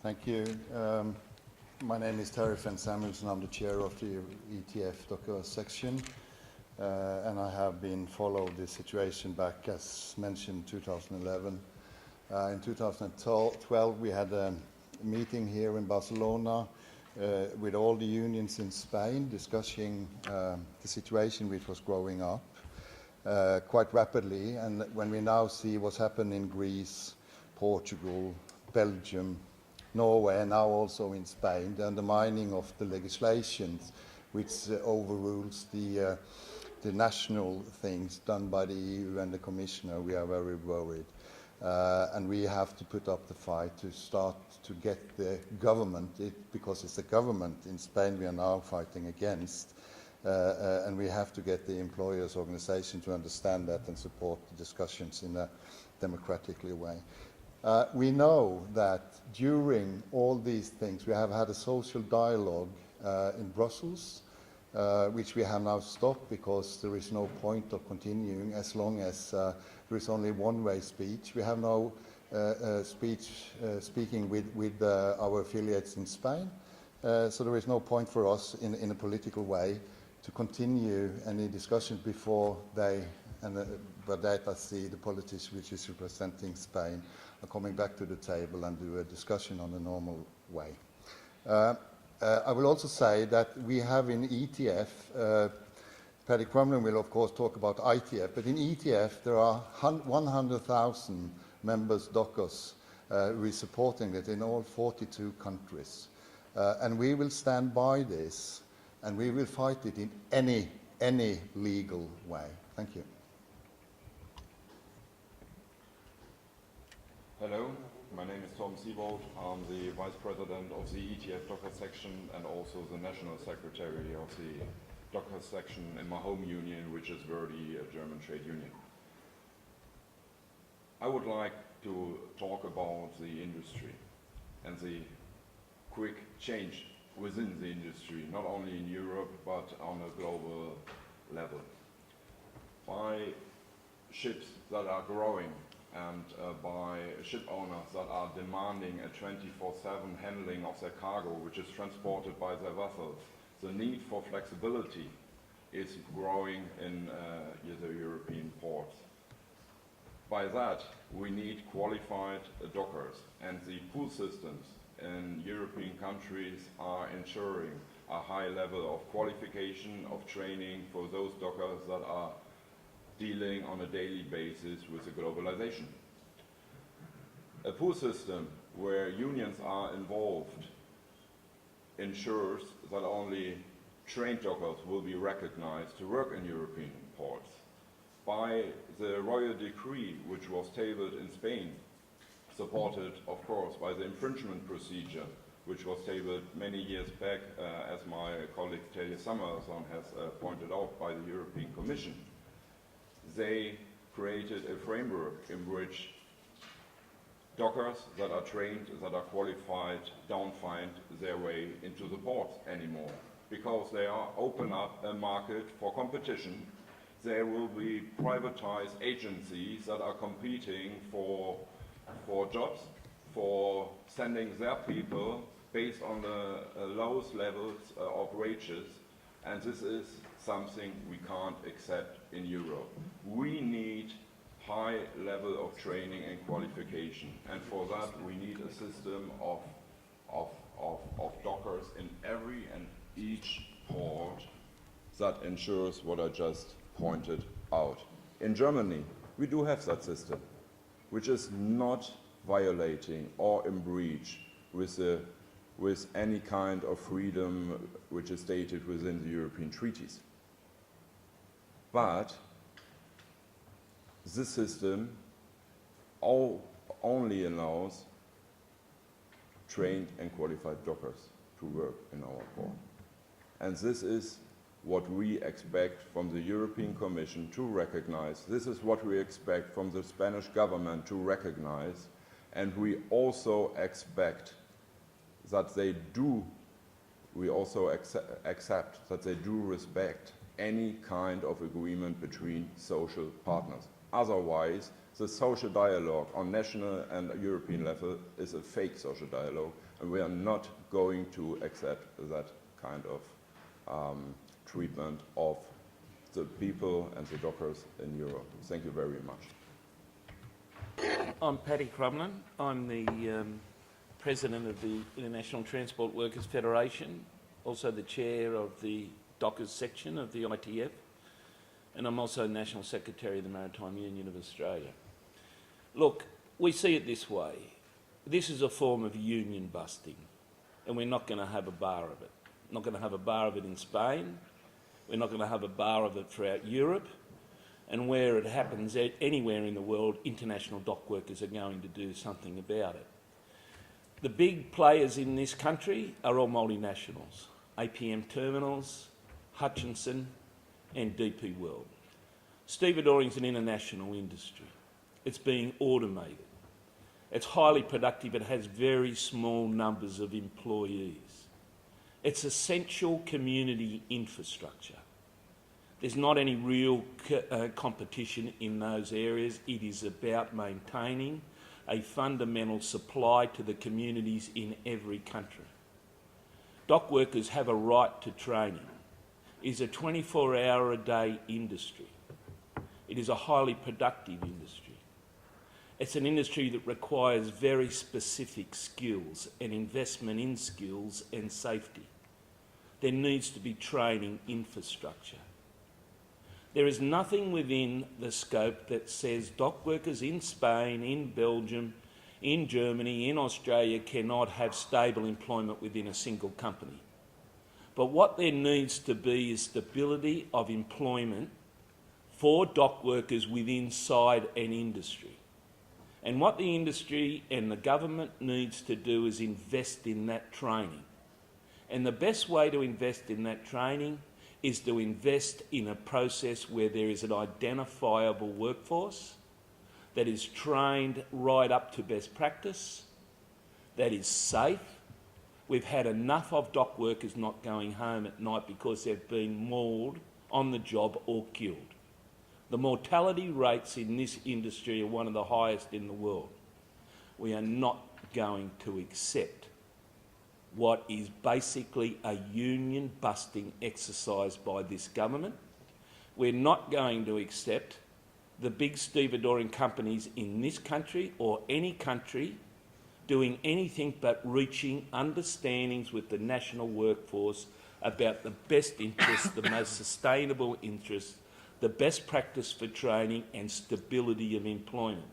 Thank you. My name is Terry Fenn Samuelson. I'm the chair of the ETF Docker section, and I have been followed this situation back, as mentioned, 2011. In 2012, we had a meeting here in Barcelona with all the unions in Spain discussing the situation which was growing up quite rapidly. And when we now see what's happened in Greece, Portugal, Belgium, Norway, and now also in Spain, the undermining of the legislations which overrules the national things done by the EU and the Commissioner, we are very worried. And we have to put up the fight to start to get the government, because it's the government in Spain we are now fighting against, and we have to get the employers' organization to understand that and support the discussions in a democratically way. We know that during all these things we have had a social dialogue in Brussels, which we have now stopped because there is no point of continuing as long as there is only one-way speech. We have no speaking with our affiliates in Spain, so there is no point for us in a political way to continue any discussions before they, but that I see the politician which is representing Spain are coming back to the table and do a discussion on a normal way. I will also say that we have in ETF, Paddy Crumlin will of course talk about ITF, but in ETF there are 100,000 members, Dockers, who is supporting it in all 42 countries. And we will stand by this and we will fight it in any legal way. Thank you. Hello, my name is Tom Siebold. I'm the Vice President of the ETF Docker section and also the National Secretary of the Docker section in my home union, which is Verdi, a German trade union. I would like to talk about the industry and the quick change within the industry, not only in Europe but on a global level. By ships that are growing and by ship owners that are demanding a 24/7 handling of their cargo, which is transported by their vessels, the need for flexibility is growing in the European ports. By that, we need qualified dockers, and the pool systems in European countries are ensuring a high level of qualification, of training for those dockers that are dealing on a daily basis with the globalization. A pool system where unions are involved ensures that only trained dockers will be recognized to work in European ports. By the royal decree, which was tabled in Spain, supported of course by the infringement procedure, which was tabled many years back, as my colleague Telje Summerson has pointed out, by the European Commission, they created a framework in which dockers that are trained, that are qualified, don't find their way into the ports anymore, because they are open up a market for competition. There will be privatized agencies that are competing for jobs, for sending their people based on the lowest levels of wages, and this is something we can't accept in Europe. We need high level of training and qualification, and for that we need a system of dockers in every and each port that ensures what I just pointed out. In Germany, we do have that system, which is not violating or in breach with any kind of freedom which is stated within the European treaties. But this system only allows trained and qualified dockers to work in our port. And this is what we expect from the European Commission to recognize. This is what we expect from the Spanish government to recognize. And we also expect that they do, we also accept that they do respect any kind of agreement between social partners. Otherwise, the social dialogue on national and European level is a fake social dialogue, and we are not going to accept that kind of treatment of the people and the dockers in Europe. Thank you very much. I'm Paddy Crumlin. I'm the President of the International Transport Workers Federation, also the Chair of the Dockers section of the ITF, and I'm also National Secretary of the Maritime Union of Australia. Look, we see it this way. This is a form of union busting, and we're not going to have a bar of it. Not going to have a bar of it in Spain. We're not going to have a bar of it throughout Europe. And where it happens anywhere in the world, international dock workers are going to do something about it. The big players in this country are all multinationals. APM Terminals, Hutchinson and DP World. Stevedoring is an international industry. It's being automated. It's highly productive. It has very small numbers of employees. It's essential community infrastructure. There's not any real competition in those areas. It is about maintaining a fundamental supply to the communities in every country. Dock workers have a right to training. It is a 24-hour-a-day industry. It is a highly productive industry. It's an industry that requires very specific skills and investment in skills and safety. There needs to be training infrastructure. There is nothing within the scope that says dock workers in Spain, in Belgium, in Germany, in Australia cannot have stable employment within a single company. But what there needs to be is stability of employment for dock workers within inside an industry. And what the industry and the government needs to do is invest in that training. And the best way to invest in that training is to invest in a process where there is an identifiable workforce that is trained right up to best practice, that is safe. We've had enough of dock workers not going home at night because they've been mauled on the job or killed. The mortality rates in this industry are one of the highest in the world. We are not going to accept what is basically a union-busting exercise by this government. We're not going to accept the big stevedoring companies in this country or any country doing anything but reaching understandings with the national workforce about the best interests, the most sustainable interests, the best practice for training and stability of employment.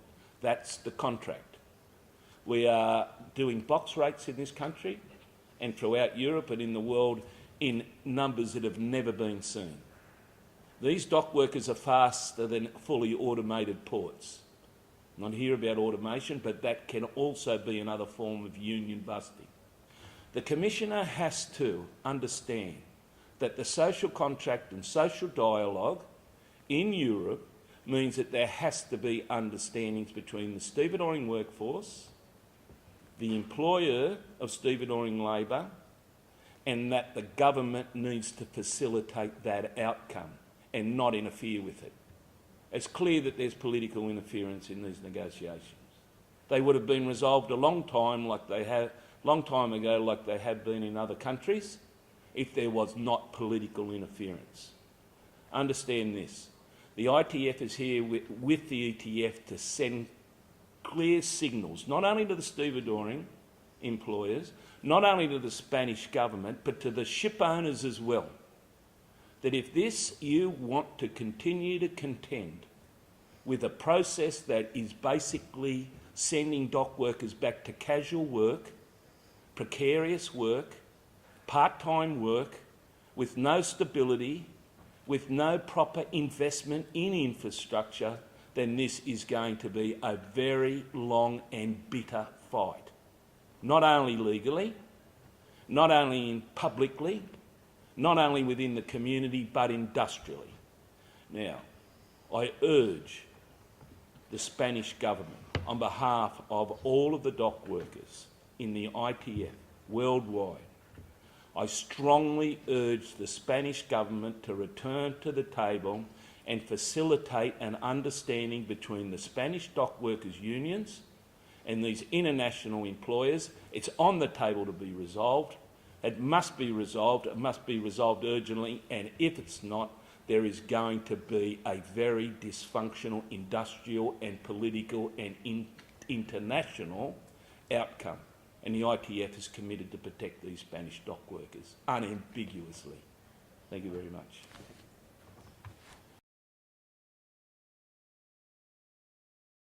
That's the contract. We are doing box rates in this country and throughout Europe and in the world in numbers that have never been seen. These dock workers are faster than fully automated ports. Not here about automation, but that can also be another form of union busting. The Commissioner has to understand that the social contract and social dialogue in Europe means that there has to be understandings between the stevedoring workforce, the employer of stevedoring labour, and that the government needs to facilitate that outcome and not interfere with it. It's clear that there's political interference in these negotiations. They would have been resolved a long time ago, like they have been in other countries, if there was not political interference. Understand this. The ITF is here with the ETF to send clear signals, not only to the stevedoring employers, not only to the Spanish government, but to the ship owners as well, that if you want to continue to contend with a process that is basically sending dock workers back to casual work, precarious work, part-time work, with no stability, with no proper investment in infrastructure, then this is going to be a very long and bitter fight. Not only legally, not only publicly, not only within the community, but industrially. Now, I urge the Spanish government, on behalf of all of the dock workers in the ITF worldwide, I strongly urge the Spanish government to return to the table and facilitate an understanding between the Spanish dock workers' unions and these international employers. It's on the table to be resolved. It must be resolved. It must be resolved urgently, and if it's not, there is going to be a very dysfunctional industrial and political and international outcome. And the ITF is committed to protect these Spanish dock workers unambiguously. Thank you very much.